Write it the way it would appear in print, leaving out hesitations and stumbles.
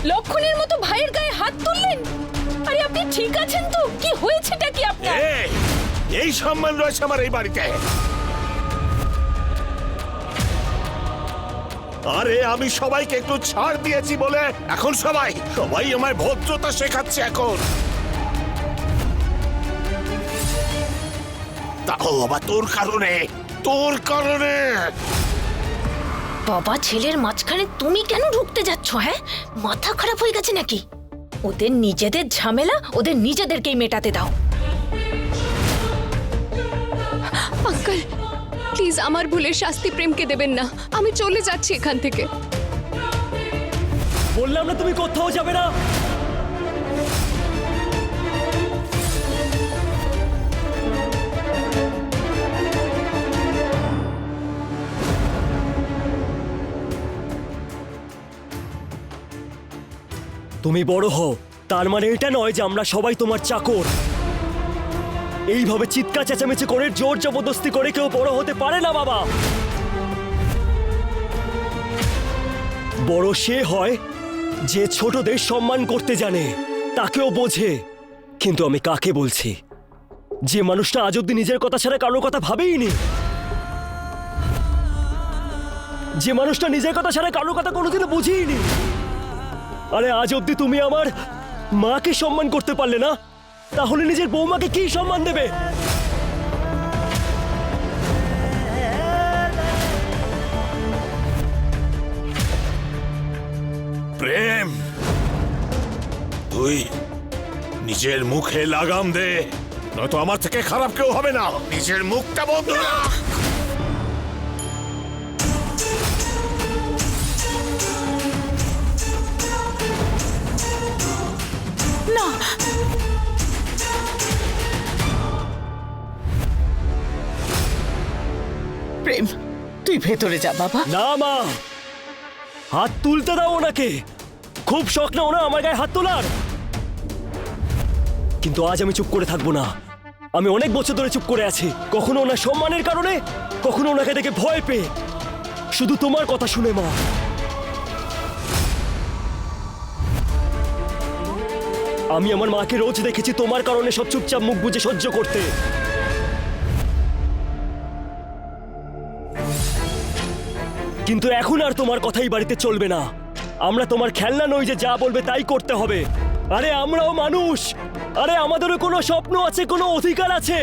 লক্ষণের মতো ভাইয়ের গায়ে হাত তুললেন? আরে আপনি ঠিক আছেন তো? কি হয়েছেটা কি আপনার? এই সম্মান রয়েছে আমার এই বাড়িতে। আরে আমি সবাইকে একটু ছাড় দিয়েছি বলে এখন সবাই আমায় ভদ্রতা শেখাচ্ছে এখন। তাও আবার তোর কারণে। বাবা ছেলের মাঝখানে তুমি কেন ঢুকতে যাচ্ছ? হ্যাঁ, মাথা খারাপ হয়ে গেছে নাকি? ওদের নিজেদের ঝামেলা ওদের নিজেদেরকেই মেটাতে দাও। আঙ্কেল প্লিজ আমার ভুলের শাস্তি প্রেমকে দেবেন না। আমি চলে যাচ্ছি এখান থেকে। বললাম না তুমি কোথাও যাবে না। তুমি বড় হও, তার মানে এটা নয় যে আমরা সবাই তোমার চাকর। এইভাবে চিৎকার চেঁচামেচি করে জোর জবরদস্তি করে কেউ বড় হতে পারে না বাবা। বড় সে হয় যে ছোটদের সম্মান করতে জানে, তাকেও বোঝে। কিন্তু আমি কাকে বলছি? যে মানুষটা আজ অব্দি নিজের কথা ছাড়া কারোর কথা ভাবেইনি, যে মানুষটা নিজের কথা ছাড়া কারোর কথা কোনোদিনও বুঝিনি। আরে আজ অব্দি তুমি আমার মাকে সম্মান করতে পারলে না, তাহলে নিজের বৌমাকে কি সম্মান দেবে? প্রেম, তুই নিজের মুখে লাগাম দে, নয়তো আমার থেকে খারাপ কেউ হবে না। নিজের মুখটা বন্ধ রাখ। না, প্রেম, তুই ভেতরে যা বাবা। না মা, হাত তুলতে দাও ওনাকে। খুব শখ না ওনা আমার গায়ে হাত তোলার, কিন্তু আজ আমি চুপ করে থাকবো না। আমি অনেক বছর ধরে চুপ করে আছি, কখনো ওনার সম্মানের কারণে, কখনো ওনাকে দেখে ভয় পেয়ে, শুধু তোমার কথা শুনে মা। আমি আমার মাকে রোজ দেখেছি তোমার কারণে সব চুপচাপ মুখ বুজে সহ্য করতে। কিন্তু এখন আর তোমার কথাই বাড়িতে চলবে না। আমরা তোমার খেলনা নই যে যা বলবে তাই করতে হবে। আরে আমরাও মানুষ, আরে আমাদেরও কোনো স্বপ্ন আছে, কোনো অধিকার আছে।